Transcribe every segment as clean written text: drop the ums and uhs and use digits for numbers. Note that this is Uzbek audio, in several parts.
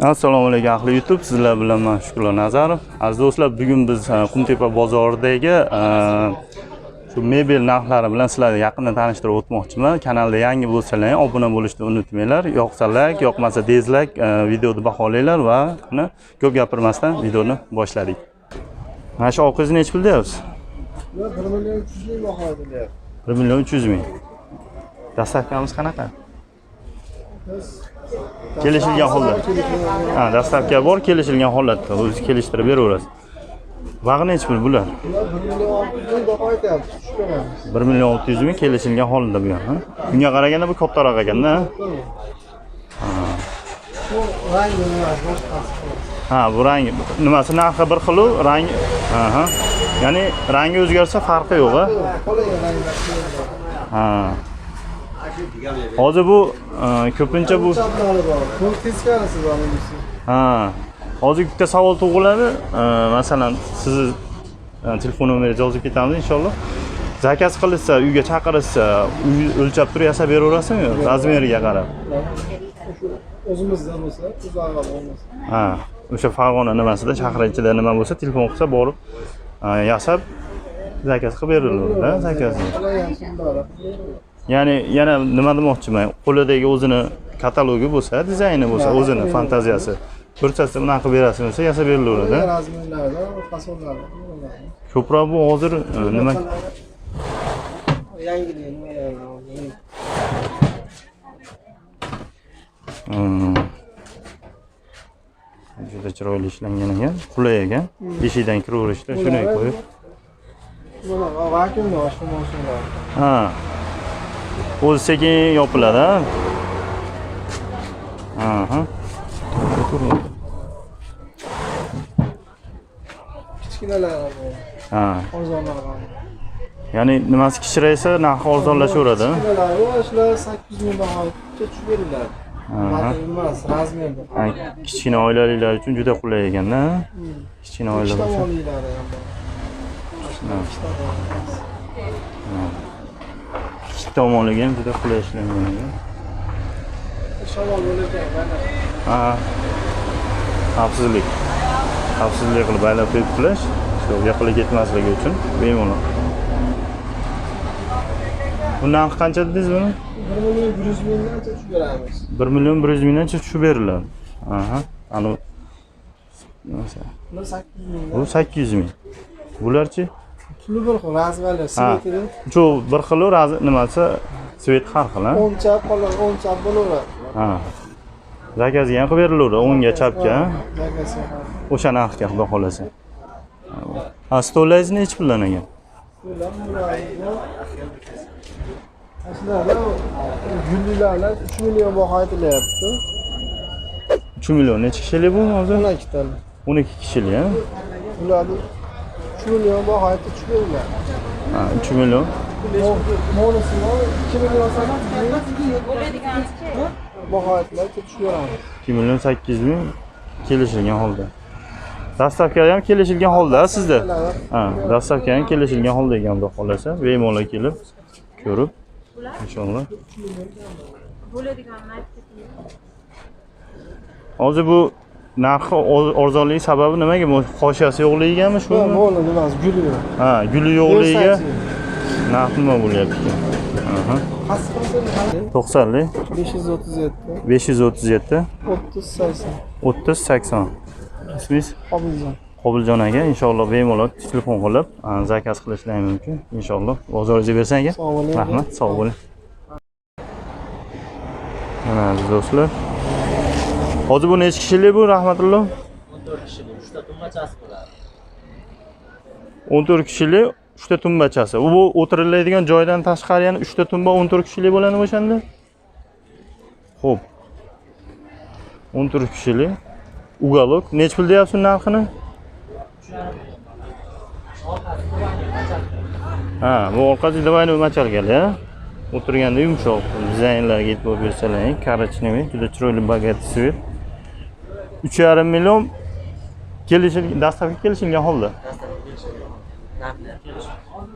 Assalomu alaykum ahli YouTube, sizlar bilan men Shukrullo Nazarov. Aziz do'stlar, bugun biz Qumtepa bozoridagi shu mebel narxlari bilan sizlarni yaqindan tanishtirib o'tmoqchiman. Kanalda yangi bo'lsalaring, obuna bo'lishni unutmanglar. Yoqsa like, yoqmasa dislike, videoni baholanglar va ko'p gapirmasdan videoni boshladik. Mana shu oqizni nech pul deyapsiz? 1.300.000 baho qilyapti. 1.300.000. Dastavkamiz qanaqa? Kelishilgan holda. Ha, dastavka bor, kelishilgan holatda o'zingiz kelishtirib beraverasiz. Vaqti nech pul bular? 1.600.000 baho aytyapti, tushunamiz. 1.600.000 kelishilgan holda bu ham. Bunga qaraganda bu kattaroq ekanda. Bu rangi emas, boshqasi. Ha, bu rang nimasi narxi bir xil, rang. Aha. Ya'ni rangi o'zgarsa farqi yo'q, ha? Qolagan ranglar. Ha. Hozir bu ko'pincha bu chaplari bor. Bu teskarisi bor bunisi. ha. Hozir bitta savol tug'iladi. Masalan, sizni telefon nomeringizni yozib ketamiz inshaalloh. Zakaz qilinsa, uyga chaqirilsa, uy o'lchab turib yasab beraverasizmi? Razmeriga qarab. Shu o'zimizda bo'lsa, uzog'i bo'lmasa. Ha, o'sha Farg'ona nimasida, shahrinchida nima bo'lsa, telefon qilsa borib yasab zakaz qilib beriladi, zakazni. Ya'ni yana nima demoqchiman, qo'lidagi o'zini katalogi bo'lsa, dizayni bo'lsa, o'zini fantaziyasi ko'rsatsa, bunaqa qilib berasiz desa, yasab berilaveradi. Razmerlarda, fasonlarda. Ko'proq bu hozir nima? Juda chiroyli ishlangan ekan, qulay ekan. Eshikdan kiraverishda shuni qo'yib. Buni vakuumga boshqa mashinalar. Ha. O'zi sekin yopiladi. Aha. Kichkinalar bor. Ha. Arzonlar. Ya'ni nimasi kichraysa, narxi arzonlashaveradi. Kichkinalar bor, shular 800.000 bahoga tushib beriladi. Emas, razmerda. Kichkina oilaliklar uchun juda qulay ekanda. Kichkina oilalar uchun. Ikki tomonligi ham juda qulay ishlangan ekan. Shamol bo'lakan. Ha. Xavfsizlik qilib baylab qo'yib qilish, shu yoqilib ketmasligi uchun bemalol. Bu narxi qancha dedingiz buni? 1.100.000 dan tushib beramiz. 1.100.000 dan tushib beriladi. Aha. Ana Bu 800.000. bu 800.000. Bularchi? Puli bir xil, razmerlar, svetida. Shu bir xil nimasi, svet har xil, ha? 10 chap, qolgan 10 chap bo'laveradi. Ha. Zakazga ham qilib berilaveradi, 10 ga chapga. Zakazga. O'sha narxga xudo xolasa. Ha, stollaringiz nech puldan ekan? Aslida gullilarlar 3 million baho aytilyapti. 3 million necha kishilik bu hozir? 12 tali. 12 kishilik, ha? Ularni 3 million baho aytib tushib beriladi. Ha, 3 million. Monosi 2 million baho aytiladi, tushib beramiz. 2 million 800 ming kelishilgan holda. Dastavka ham kelishilgan holda sizda. Ha, dastavka ham kelishilgan holda ekan, xudo xolasa, bemalol kelib ko'rib inshaalloh. Hozir bu narxi arzonligi sababi nimaga? Qoshiyasi yo'qligiga shu? Mo'l emas, guli yo'q. Ha, guli yo'qligiga narx nima bo'lyapti ekan? Aha. 90lik 537 537 3080. Ismingiz? Qobiljon. Qobiljon aka, inshaalloh bemalol telefon qilib zakaz qilishlaringiz mumkin. Inshaalloh bozoringizga bersang aka. Sog' bo'ling. Rahmat, sog' bo'ling. Mana aziz do'stlar. Hozir bu necha kishilik bu, rahmatullo? 14 kishilik, 3 ta tumbachasi bo'ladi. 14 kishilik, 3 ta tumbachasi. Bu o'tiriladigan joydan tashqari yana 3 ta tumba 14 kishilik bo'ladi o'shanda? Xo'p. 14 kishilik. Ugalok. Nech pul deyapsiz narxini? Ha, bu orqasi davayni machalgali, ha? O'tirganda yumshoq dizaynlarga e'tibor bersalaring, korachniy, juda chiroyli bagat svet. 3.5 million kelishilgan, dastavka kelishilgan holda.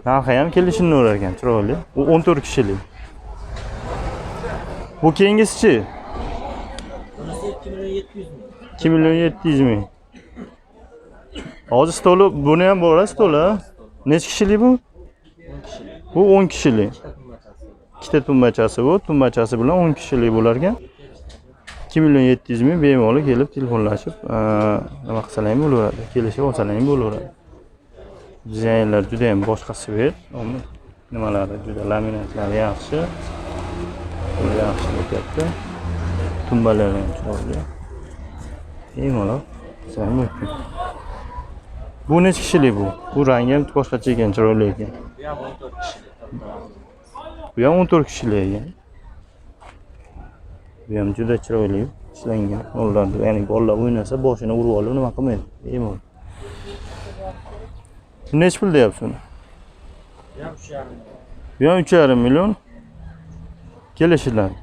Narxi ham kelishilaverar ekan, chiroyli. U 14 kishilik. Bu keyingisichi? 2.700.000. 2.700.000. Hozir stoli buni ham bor, stoli. Necha kishilik bu? 10 kishilik. Bu 10 kishilik. Ikkita tumbachasi bu, tumbachasi bilan 10 kishilik bo'lar ekan. 2.700.000 bemalol kelib telefonlashib, nima qilsalar ham bo'laveradi. Kelishib olsalar ham bo'laveradi. Dizaynlar juda ham boshqa svet. Nimalari juda laminatlari yaxshi. Yaxshi bo'lyapti. Tumbalari ham chiroyli. Bemalol qilsam mumkin. Bu necha kishilik bu? Bu rangi ham boshqacha ekan, chiroyli ekan. Bu ham 14 kishilik. Bu ham 14 kishilik ekan. Bu ham juda chiroyli ishlangan. Ularni, ya'ni bolalar o'ynasa, boshini urib olib nima qilmaydi. Bemalol. Necha pul deyapsiz uni? Bu ham 3,5 million. Kelishiladi.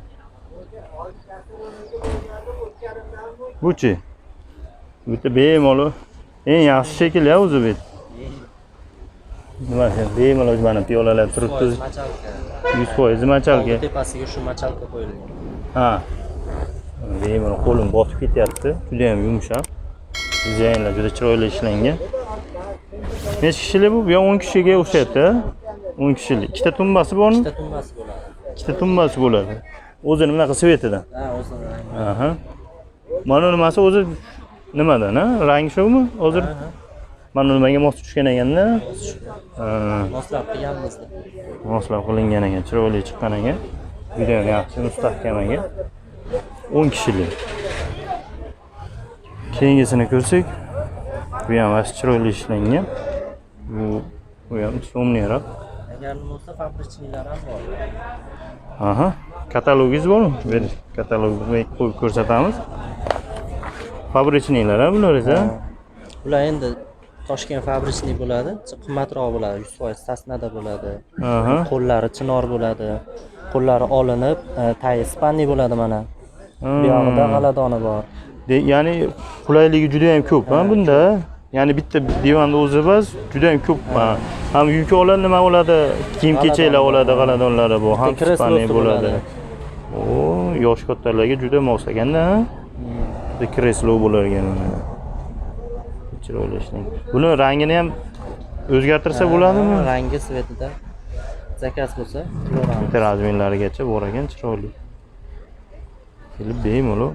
Buchi. Bitta bemalol eng yaxshi shekil ya o'zi bet. Nima sen bemalol mana piyolalar turibdi. 100% machalka. Tepasiga shu machalka qo'yilgan. Ha. Bemalol qo'lim botib ketyapti. Juda ham yumshoq. Dizaynlar juda chiroyli ishlangan. Necha kishilik bu? Bu ham 10 kishiga o'xshayapti. 10 kishilik. Ikkita tumbasi bormi? Ikkita tumbasi bo'ladi. Ikkita tumbasi bo'ladi. O'zini bunaqa svetidan. Ha, o'zini rangi. Aha. Mana nimasi o'zi nimadan, ha? Rangi shumi? Hozir mana nimaga mos tushgan ekanda? Moslab qilganmizda. Moslab qilingan ekan, chiroyli chiqqan ekan. Juda ham yaxshi, mustahkam ekan. 10 kishilik. Keyingisini ko'rsak, bu ham asli chiroyli ishlangan. Bu ham so'mliroq. Agar nima bo'lsa, fabrichnilar ham bor. Aha. Katalogingiz bormi? Ber, katalogni qo'yib ko'rsatamiz. Fabrichnilar bular esa. Ular endi Toshkent fabrichniy bo'ladi, qimmatroq bo'ladi, 100% sasnada bo'ladi. Aha. Qo'llari chinor bo'ladi. Qo'llari olinib, tayi ispanniy bo'ladi mana. Bu yog'ida g'aladoni bor. Ya'ni qulayligi juda ham ko'p, ha bunda. Ya'ni bitta divanda o'zi emas, juda ham ko'p. Ham yuki oladi, nima bo'ladi? Kiyim-kechaklar oladi, g'aladonlari bu, ham ispanniy bo'ladi. O, yosh kattalarga juda mos ekanda, ha? Bitta kreslo bo'lar ekan mana. Chiroyli ishlangan. Buni rangini ham o'zgartirsa bo'ladimi? Rangi svetida zakaz bo'lsa, qilaveramiz. Bitta razmerlarigacha bor ekan, chiroyli. Kelib bemalol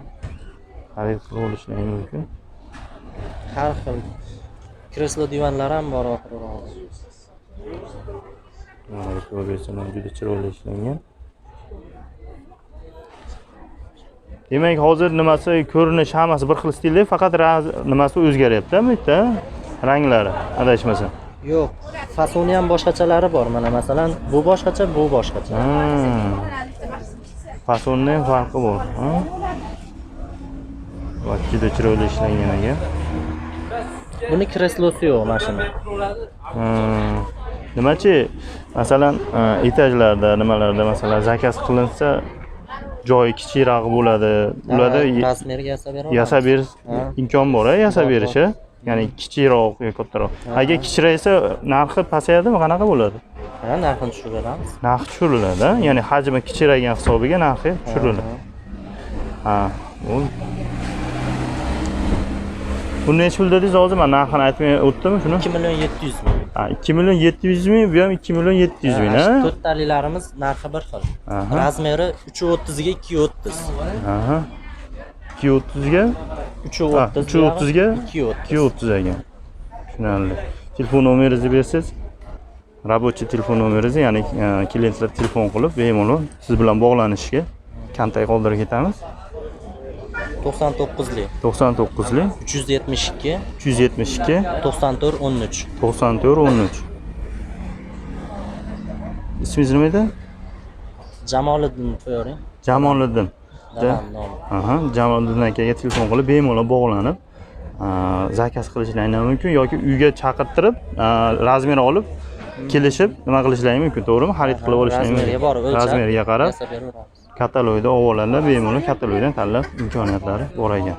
xarid qilib olishingiz mumkin. Har xil kreslo divanlar ham bor oxirroq. Mana ko'rgansizlar, juda chiroyli ishlangan. Demak, hozir nimasi ko'rinish hammasi bir xil stilda, faqat nimasi o'zgaryapti, bu yerda ranglari, adashmasam. Yo'q, fasoni ham boshqachalari bor. Mana masalan, bu boshqacha, bu boshqacha. Fasonning ham farqi bor, ha? Bak, juda chiroyli ishlangan ekan. Buni kreslosi yo'q mashina. Nimachi? Masalan, etajlarda, nimalarda masalan zakaz qilinsa, joyi kichikroq bo'ladi. Ularda razmerga yasab berish imkon bor, yasab berishi. Ya'ni kichikroq yoki kattaroq. Agar kichraysa, narxi pasayadimi, qanaqa bo'ladi? Ha, narxini tushiramiz. Narx tushiriladi, ya'ni hajmi kichiragan hisobiga narxi tushiriladi. Ha, bu. Buni necha pul dedingiz hozir? Men narxini aytmay o'tdimmi shuni? 2.700.000. Ha, 2.700.000, bu ham 2.700.000, ha? To'rttalilarimiz narxi bir xil. Razmeri 330 ga 230. Aha. 230 ga 330 ga 230 ekan. Tushunarli. Telefon nomeringizni bersangiz, рабочий telefon nomeringizni, ya'ni klientlar telefon qilib bemalol siz bilan bog'lanishga kontakt qoldirib ketamiz. 99lik 99lik 372 372 94 13 94 13. İsmingiz nima edi? Jamoliddin qo'ying. Jamoliddin. Aha, Jamoliddin akaga telefon qilib bemalol bog'lanib, zakaz qilishlaringiz mumkin yoki uyga chaqirtirib, razmer olib, kelishib, nima qilishlaringiz mumkin, to'g'rimi? Xarid qilib olishlaringiz mumkin. Razmeriga borib, razmeriga qarab, katalogda olib oladilar, bemalol katalogdan tanlab imkoniyatlari bor ekan.